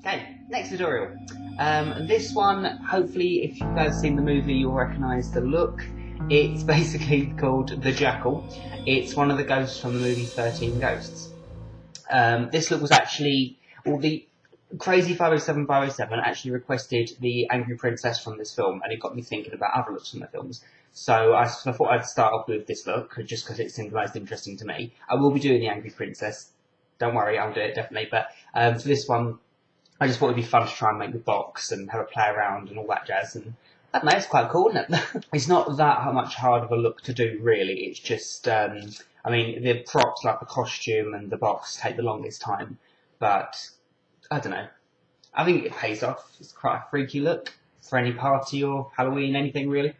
Okay, next tutorial. This one, hopefully, if you guys have seen the movie, you'll recognise the look. It's basically called the Jackal. It's one of the ghosts from the movie 13 Ghosts. This look was actually, well, the Crazy 507 actually requested the Angry Princess from this film, and it got me thinking about other looks from the films. So I thought I'd start off with this look, just because it seemed the most interesting to me. I will be doing the Angry Princess. Don't worry, I'll do it definitely. But for this one, I just thought it'd be fun to try and make the box and have a play around and all that jazz. And I don't know, it's quite cool, isn't it? It's not that much hard of a look to do, really. It's just, I mean, the props like the costume and the box take the longest time. But, I don't know. I think it pays off. It's quite a freaky look for any party or Halloween, anything really.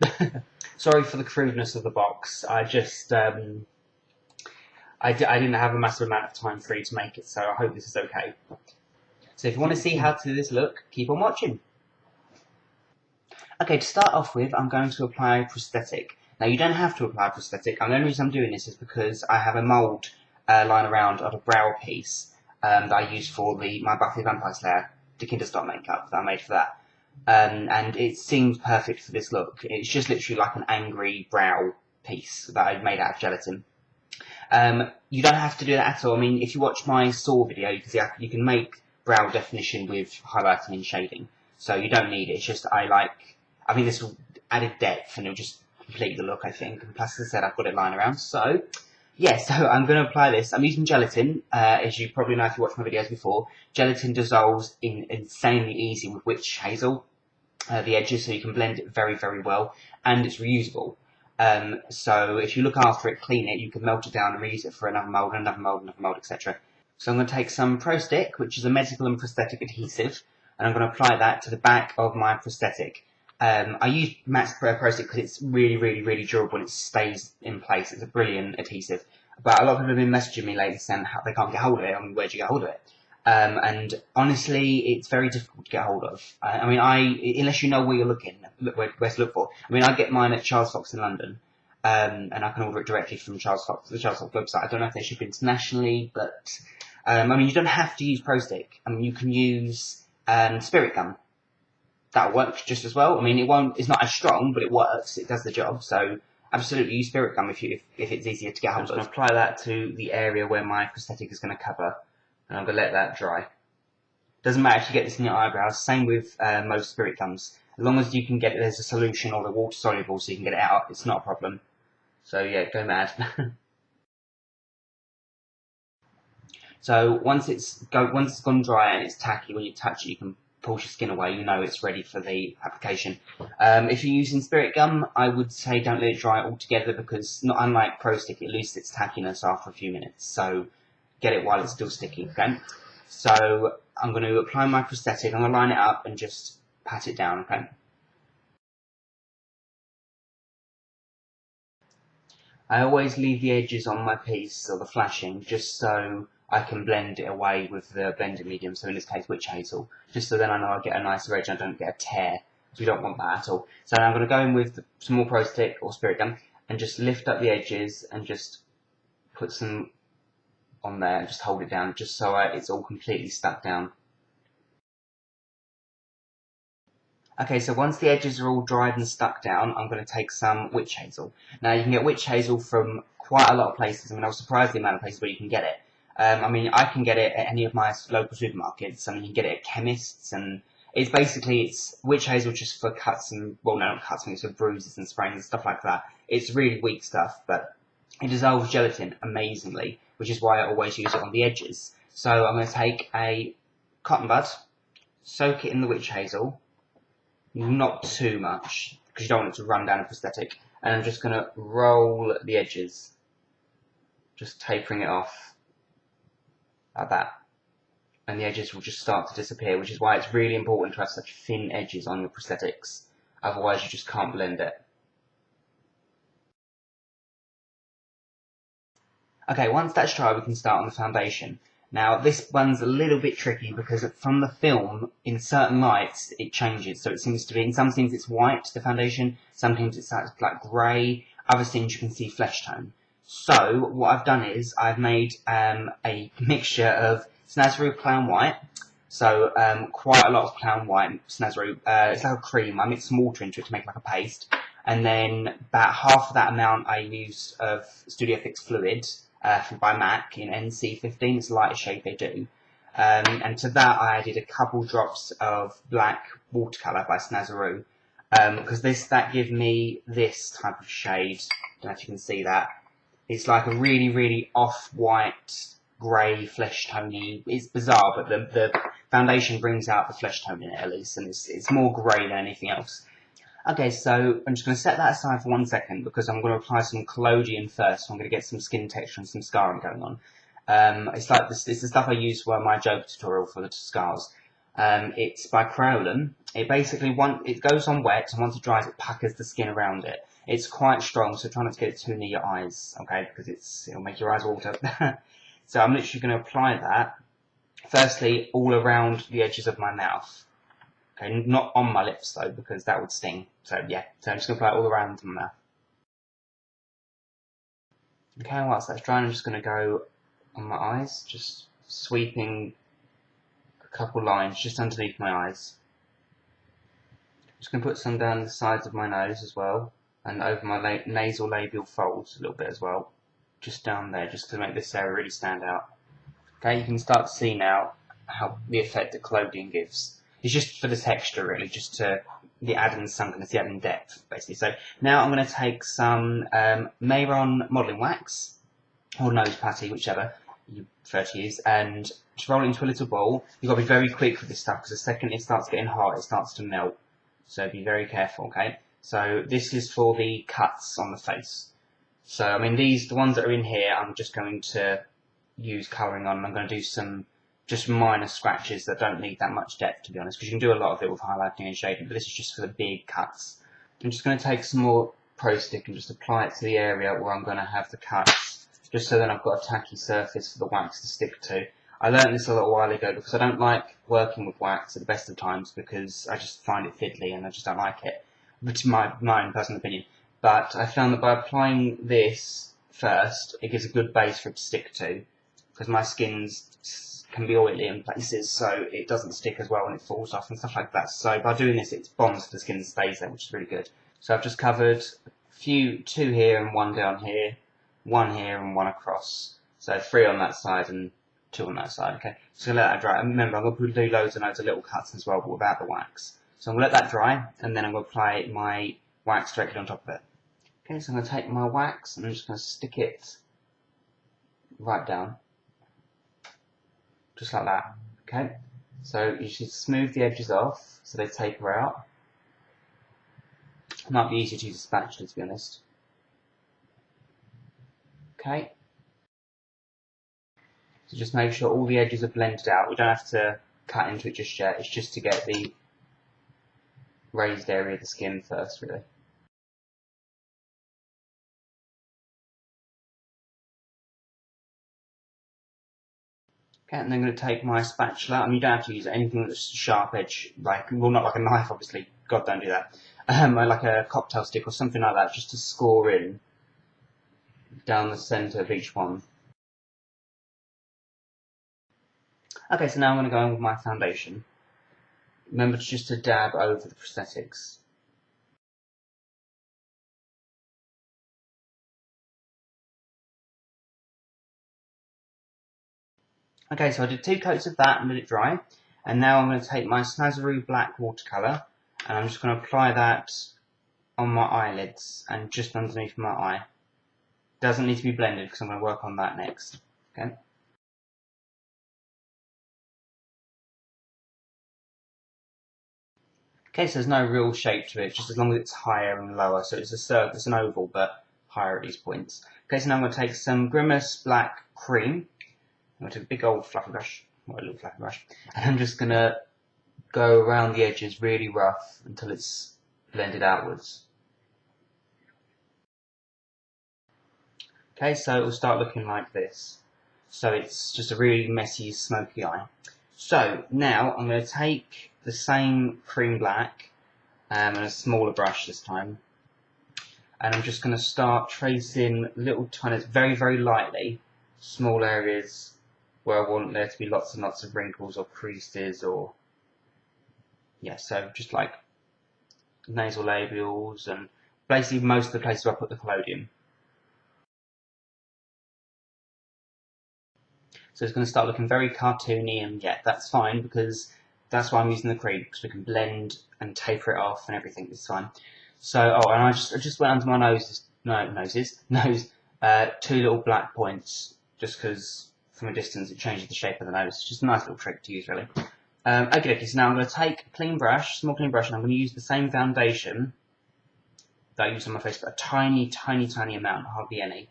Sorry for the crudeness of the box. I just, I didn't have a massive amount of time free to make it, so I hope this is okay. So if you want to see how to do this look, keep on watching. Okay, to start off with, I'm going to apply prosthetic. Now, you don't have to apply prosthetic. The only reason I'm doing this is because I have a mould lying around of a brow piece that I use for my Buffy Vampire Slayer, the Kinderstod Makeup that I made for that. And it seems perfect for this look. It's just literally like an angry brow piece that I made out of gelatin. You don't have to do that at all. I mean, if you watch my Saw video, you can see you can make brow definition with highlighting and shading. So you don't need it. It's just I think this will added depth and it'll just complete the look, I think. And plus, as I said, I've got it lying around. So, yeah, so I'm going to apply this. I'm using gelatin, as you probably know if you watched my videos before. Gelatin dissolves insanely easy with witch hazel, the edges, so you can blend it very, very well. And it's reusable. So if you look after it, clean it, you can melt it down and reuse it for another mould, another mould, etc. So I'm going to take some Prosthetic, which is a medical and prosthetic adhesive, and I'm going to apply that to the back of my prosthetic. I use M.A.C Prosthetic because it's really, really, really durable and it stays in place. It's a brilliant adhesive. But a lot of people have been messaging me lately saying how they can't get hold of it. I mean, where'd you get hold of it? And honestly, it's very difficult to get hold of. I mean, unless you know where you're looking, where to look for. I mean, I get mine at Charles Fox in London, and I can order it directly from the Charles Fox website. I don't know if they ship internationally, but I mean, you don't have to use Prosthetic. I mean, you can use spirit gum. That works just as well. I mean, it's not as strong, but it works. It does the job. So absolutely use spirit gum if it's easier to get hold of. I'm going to apply that to the area where my prosthetic is going to cover, and I'm going to let that dry. Doesn't matter if you get this in your eyebrows. Same with most spirit gums. As long as you can get there's a solution or the water soluble, so you can get it out. It's not a problem. So yeah, go mad. So once it's gone dry and it's tacky, when you touch it, you can pull your skin away. You know it's ready for the application. If you're using spirit gum, I would say don't let it dry altogether because, not unlike Prosthetic, it loses its tackiness after a few minutes. So get it while it's still sticky. Okay. So I'm going to apply my prosthetic. I'm going to line it up and just pat it down. Okay. I always leave the edges on my piece or the flashing just so I can blend it away with the blending medium, so in this case witch hazel, just so then I know I get a nicer edge and I don't get a tear, because we don't want that at all. So now I'm going to go in with some more Prosthetic or spirit gum and just lift up the edges and just put some on there and just hold it down just so it's all completely stuck down. Okay, so once the edges are all dried and stuck down, I'm going to take some witch hazel. Now you can get witch hazel from quite a lot of places. I mean, I was surprised the amount of places where you can get it. I mean, I can get it at any of my local supermarkets. I mean, you can get it at chemists, and it's witch hazel just for cuts and, well, no, not cuts, it's for bruises and sprains and stuff like that. It's really weak stuff, but it dissolves gelatin amazingly, which is why I always use it on the edges. So I'm going to take a cotton bud, soak it in the witch hazel, not too much, because you don't want it to run down a prosthetic, and I'm just going to roll the edges, just tapering it off. Like that, and the edges will just start to disappear, which is why it's really important to have such thin edges on your prosthetics, otherwise you just can't blend it. Okay, once that's dry we can start on the foundation. Now this one's a little bit tricky because from the film, in certain lights it changes, so it seems to be, in some scenes it's white, the foundation, sometimes it's like grey, other scenes you can see flesh tone. So what I've done is I've made a mixture of Snazaroo Clown White, So quite a lot of Clown White Snazaroo. It's like a cream. I mix some water into it to make like a paste, and then about half of that amount I use of Studio Fix Fluid by M.A.C in NC15. It's the lightest shade they do. And to that I added a couple drops of black watercolour by Snazaroo, because that gives me this type of shade. I don't know if you can see that. It's like a really off-white, grey, flesh tony. It's bizarre, but the foundation brings out the flesh tone in it at least, and it's more grey than anything else. Okay, so I'm just going to set that aside for 1 second because I'm going to apply some Collodion first. So I'm going to get some skin texture and some scarring going on. It's like this. It's the stuff I use for my Joker tutorial for the scars. It's by Kryolan. It basically it goes on wet, and once it dries, it puckers the skin around it. It's quite strong, so try not to get it too near your eyes, okay? Because it'll make your eyes water. So I'm literally going to apply that. Firstly, all around the edges of my mouth. Okay, not on my lips though, because that would sting. So yeah, so I'm just going to apply it all around my mouth. Okay, whilst that's drying, I'm just going to go on my eyes, just sweeping a couple lines just underneath my eyes. Just going to put some down the sides of my nose as well, and over my nasal labial folds a little bit as well, just down there, just to make this area really stand out. Okay, you can start to see now how the effect that Collodion gives. It's just for the texture really, just to the adding sunkenness, the adding depth basically. So now I'm going to take some Mehron Modelling Wax, or nose putty, whichever you prefer to use, and just roll it into a little ball. You've got to be very quick with this stuff because the second it starts getting hot, it starts to melt. So be very careful, okay? So this is for the cuts on the face. So I mean the ones that are in here, I'm just going to use colouring on. I'm going to do some just minor scratches that don't need that much depth, to be honest, because you can do a lot of it with highlighting and shading, but this is just for the big cuts. I'm just going to take some more Prosthetic and just apply it to the area where I'm going to have the cuts, just so then I've got a tacky surface for the wax to stick to. I learned this a little while ago because I don't like working with wax at the best of times because I just find it fiddly and I just don't like it, which is my own personal opinion. But I found that by applying this first, it gives a good base for it to stick to, because my skin's can be oily in places, so it doesn't stick as well when it falls off and stuff like that. So by doing this, it bonds to the skin and stays there, which is really good. So I've just covered two here and one down here, one here and one across. So 3 on that side and 2 on that side. Okay, so let that dry. And remember, I'm going to do loads and loads of little cuts as well, but without the wax. So I'm going to let that dry, and then I'm going to apply my wax directly on top of it. Okay, so I'm going to take my wax and I'm just going to stick it right down. Just like that, okay? So you should smooth the edges off so they taper out. It might be easier to use a spatula, to be honest. Okay. So just make sure all the edges are blended out. We don't have to cut into it just yet. It's just to get the raised area of the skin first, really. Okay, and then I'm going to take my spatula. I mean, you don't have to use anything that's sharp edge, well, not like a knife, obviously. God, don't do that. Like a cocktail stick or something like that, just to score in down the centre of each one. Okay, so now I'm going to go in with my foundation. Remember just to dab over the prosthetics. Okay, so I did 2 coats of that and let it dry. And now I'm going to take my Snazaroo black watercolour and I'm just going to apply that on my eyelids and just underneath my eye. Doesn't need to be blended because I'm going to work on that next. Okay. Okay, so there's no real shape to it, just as long as it's higher and lower. So it's a circle, it's an oval, but higher at these points. Okay, so now I'm going to take some Grimas black cream. I'm going to take a big old fluffy brush, or a little fluffy brush, and I'm just going to go around the edges really rough until it's blended outwards. Okay, so it will start looking like this. So it's just a really messy, smoky eye. So now I'm going to take the same cream black and a smaller brush this time, and I'm just going to start tracing little tiny, very lightly, small areas where I want there to be lots and lots of wrinkles or creases, or yeah, so just like nasal labials and basically most of the places where I put the Collodium. So it's going to start looking very cartoony, and yeah, that's fine because that's why I'm using the cream, because we can blend and taper it off and everything. It's fine. So and I just went under my nose, 2 little black points, just because from a distance it changes the shape of the nose. It's just a nice little trick to use, really. Okay, so now I'm going to take a clean brush, small clean brush, and I'm going to use the same foundation that I used on my face, but a tiny, tiny, tiny amount, hardly any.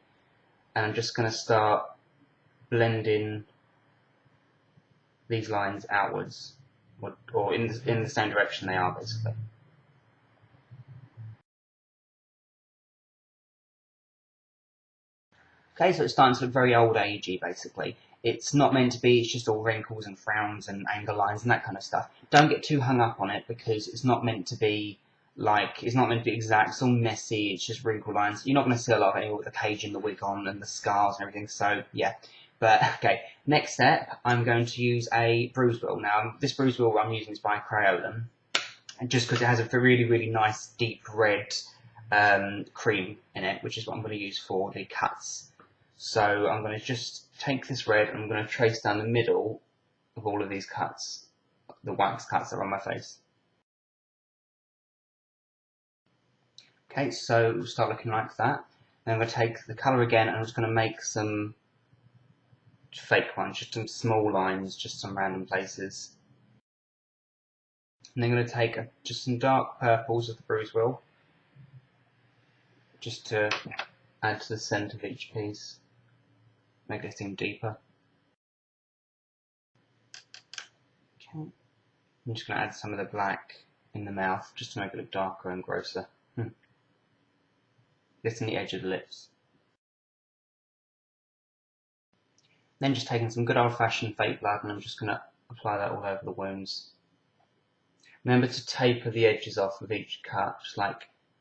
And I'm just going to start blending these lines outwards, or in the same direction they are, basically. Okay, so it's starting to look very old agey, basically. It's not meant to be, it's just all wrinkles and frowns and angle lines and that kind of stuff. Don't get too hung up on it, because it's not meant to be it's not meant to be exact, it's all messy, it's just wrinkle lines. You're not going to see a lot of anyone with the cage and the wig on and the scars and everything, so yeah. But okay, next step, I'm going to use a bruise wheel. Now, this bruise wheel I'm using is by Kryolan, and just because it has a really, really nice deep red cream in it, which is what I'm going to use for the cuts. So I'm going to just take this red and I'm going to trace down the middle of all of these cuts, the wax cuts that are on my face. Okay, so we'll start looking like that. Then I'm going to take the colour again and I'm just going to make some fake ones, just some small lines, just some random places. And then I'm going to take just some dark purples of the bruise wheel, just to add to the centre of each piece, make it seem deeper. Okay. I'm just going to add some of the black in the mouth, just to make it look darker and grosser. This in the edge of the lips. Then just taking some good old-fashioned fake blood, and I'm just going to apply that all over the wounds. Remember to taper the edges off of each cut,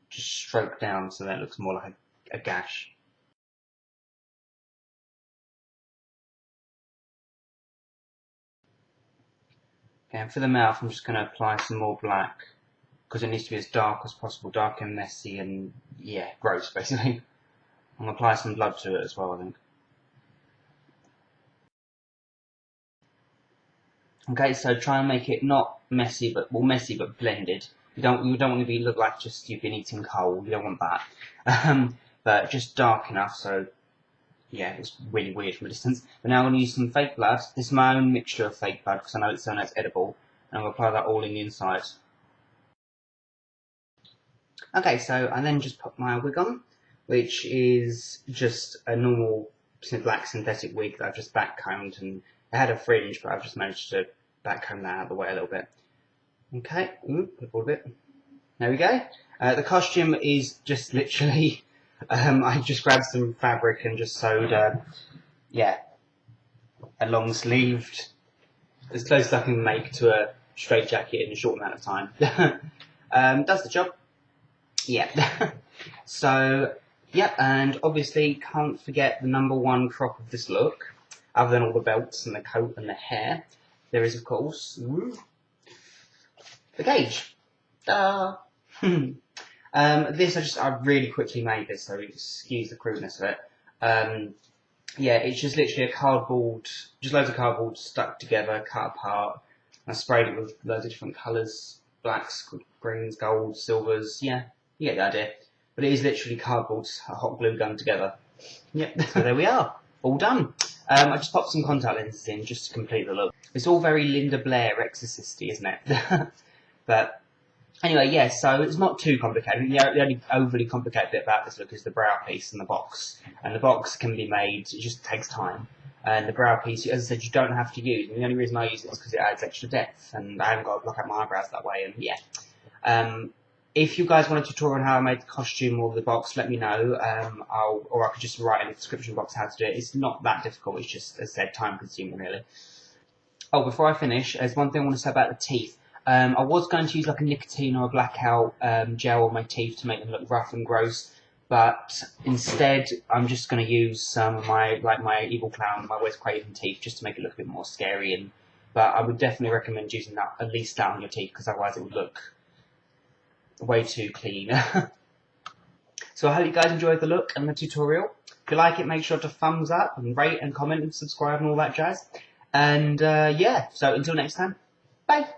just stroke down so that it looks more like a gash. Okay, and for the mouth I'm just going to apply some more black, because it needs to be as dark as possible, dark and messy and, yeah, gross basically. I'm going to apply some blood to it as well, I think. Okay, so try and make it not messy, but blended. You don't want to look like just you've been eating coal. You don't want that. But just dark enough so, yeah, it's really weird from a distance. But now I'm going to use some fake blood. This is my own mixture of fake blood because I know it's edible, and I'm going to apply that all in the inside. Okay, so I then just put my wig on, which is just a normal black synthetic wig that I've just backcombed, and it had a fringe, but I've just managed to backcomb that out of the way a little bit. Okay, put all of it. There we go. The costume is just literally, I just grabbed some fabric and just sewed, a long sleeved, as close as I can make to a straight jacket in a short amount of time. Does the job. Yeah. So, yep, and obviously can't forget the #1 prop of this look, other than all the belts and the coat and the hair. There is, of course, the cage. This I really quickly made this, so excuse the crudeness of it. Yeah, it's just literally just loads of cardboard stuck together, cut apart. I sprayed it with loads of different colours, blacks, greens, golds, silvers. Yeah, you get the idea. But it is literally cardboard, hot glue gun together. Yep, so there we are, all done. I just popped some contact lenses in just to complete the look. It's all very Linda Blair Exorcist-y, isn't it? But anyway, yeah, so it's not too complicated. The only overly complicated bit about this look is the brow piece and the box. And the box can be made, it just takes time. And the brow piece, as I said, you don't have to use. And the only reason I use it is because it adds extra depth. And I haven't got to block out my eyebrows that way. And yeah. If you guys want a tutorial on how I made the costume or the box, let me know. Or I could just write in the description box how to do it. It's not that difficult. It's just, as I said, time consuming, really. Oh, before I finish, there's one thing I want to say about the teeth. I was going to use like a nicotine or a blackout gel on my teeth to make them look rough and gross, but instead I'm just going to use some of my evil clown, my Wes Craven teeth, just to make it look a bit more scary. But I would definitely recommend using that, at least that on your teeth, because otherwise it would look way too clean. So I hope you guys enjoyed the look and the tutorial. If you like it, make sure to thumbs up and rate and comment and subscribe and all that jazz. And yeah, so until next time, bye!